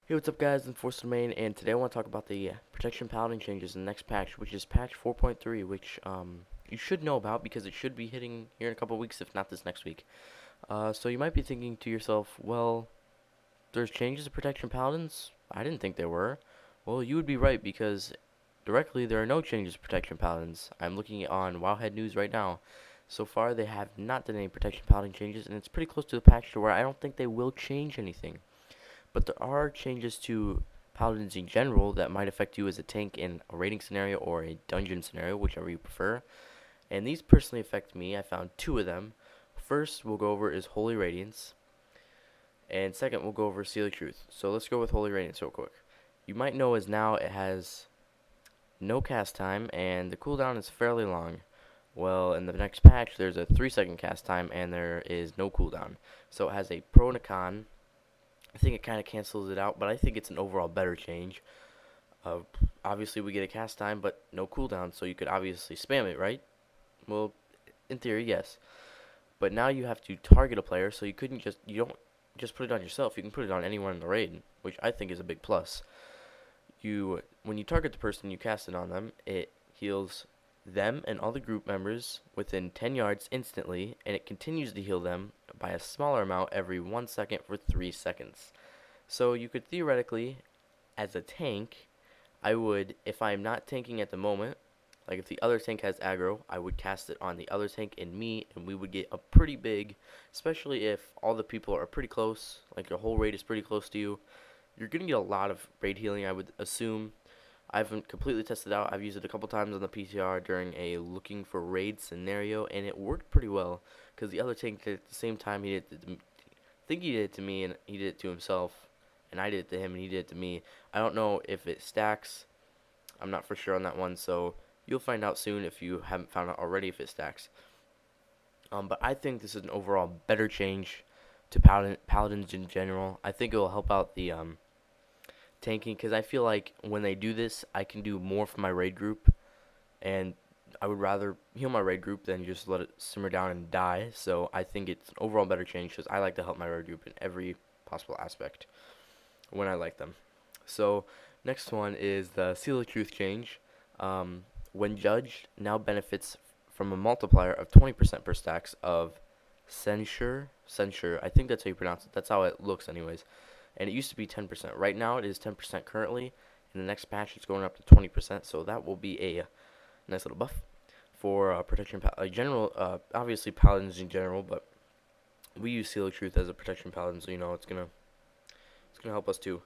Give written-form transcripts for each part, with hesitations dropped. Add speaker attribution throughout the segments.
Speaker 1: Hey, what's up guys, it's Force Domain, and today I want to talk about the Protection Paladin changes in the next patch, which is patch 4.3, which you should know about because it should be hitting here in a couple weeks, if not this next week. So you might be thinking to yourself, well, there's changes to Protection Paladins? I didn't think there were. Well, you would be right because directly there are no changes to Protection Paladins. I'm looking on Wowhead News right now. So far, they have not done any Protection Paladin changes, and it's pretty close to the patch to where I don't think they will change anything. But there are changes to paladins in general that might affect you as a tank in a raiding scenario or a dungeon scenario, whichever you prefer. And these personally affect me. I found two of them. First, we'll go over is Holy Radiance. And second, we'll go over Seal of Truth. So let's go with Holy Radiance real quick. You might know as now it has no cast time and the cooldown is fairly long. Well, in the next patch, there's a 3-second cast time and there is no cooldown. So it has a pro and a con. I think it kind of cancels it out, but I think it's an overall better change. Uh, Obviously, we get a cast time, but no cooldown, so you could obviously spam it, right? Well, in theory, yes. But now you have to target a player, so you don't just put it on yourself. You can put it on anyone in the raid, which I think is a big plus. When you target the person, you cast it on them. It heals them and all the group members within 10 yards instantly, and it continues to heal them by a smaller amount every 1 second for 3 seconds. So you could theoretically, as a tank, if I'm not tanking at the moment, like if the other tank has aggro, I would cast it on the other tank and me, and we would get a pretty big, especially if all the people are pretty close, like your whole raid is pretty close to you. You're going to get a lot of raid healing, I would assume. I haven't completely tested it out. I've used it a couple times on the PTR during a looking for raid scenario, and it worked pretty well. Because the other tank did it at the same time. I think he did it to me, and he did it to himself, and I did it to him, and he did it to me. I don't know if it stacks. I'm not for sure on that one, so you'll find out soon if you haven't found out already if it stacks. But I think this is an overall better change to paladins in general. I think it will help out the tanking, because I feel like when they do this, I can do more for my raid group, and I would rather heal my raid group than just let it simmer down and die. So I think it's an overall better change because I like to help my raid group in every possible aspect when I like them. So next one is the Seal of Truth change. When judged, now benefits from a multiplier of 20% per stacks of censure. I think that's how you pronounce it. That's how it looks anyways. And it used to be 10%. Right now it is 10% currently. In the next patch it's going up to 20%, so that will be a nice little buff for protection obviously paladins in general, but we use Seal of Truth as a protection paladin, so you know it's gonna help us too.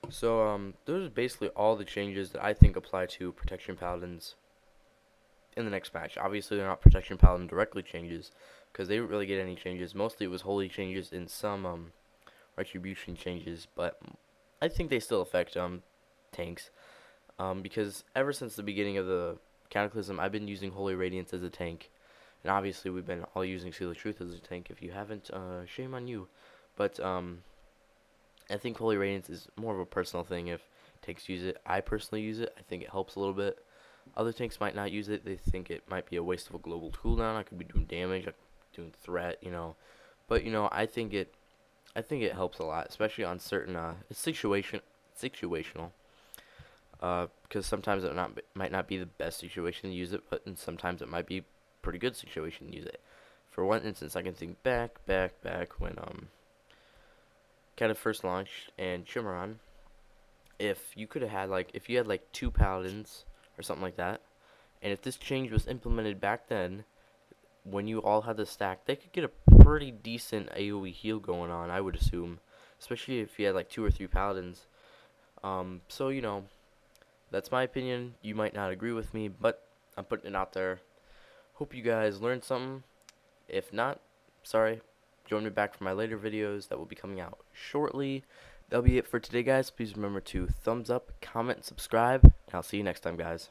Speaker 1: So those are basically all the changes that I think apply to protection paladins in the next patch. Obviously they're not protection paladin directly changes because they didn't really get any changes. Mostly it was holy changes and some retribution changes, but I think they still affect tanks, because ever since the beginning of the Cataclysm, I've been using Holy Radiance as a tank, and obviously we've been all using Seal of Truth as a tank. If you haven't, shame on you. But I think Holy Radiance is more of a personal thing. If tanks use it, I personally use it. I think it helps a little bit. Other tanks might not use it. They think it might be a waste of a global cooldown. I could be doing damage, I could be doing threat, But I think it helps a lot, especially on certain it's situational. Because sometimes it might not be the best situation to use it, but sometimes it might be pretty good situation to use it. For one instance, I can think back when kind of first launched and Chimaron. If you had like 2 paladins or something like that, and if this change was implemented back then, when you all had the stack, they could get a pretty decent AoE heal going on, I would assume, especially if you had like 2 or 3 paladins. So that's my opinion. You might not agree with me, but I'm putting it out there. Hope you guys learned something. If not, sorry. Join me back for my later videos that will be coming out shortly. That'll be it for today, guys. Please remember to thumbs up, comment, and subscribe, and I'll see you next time, guys.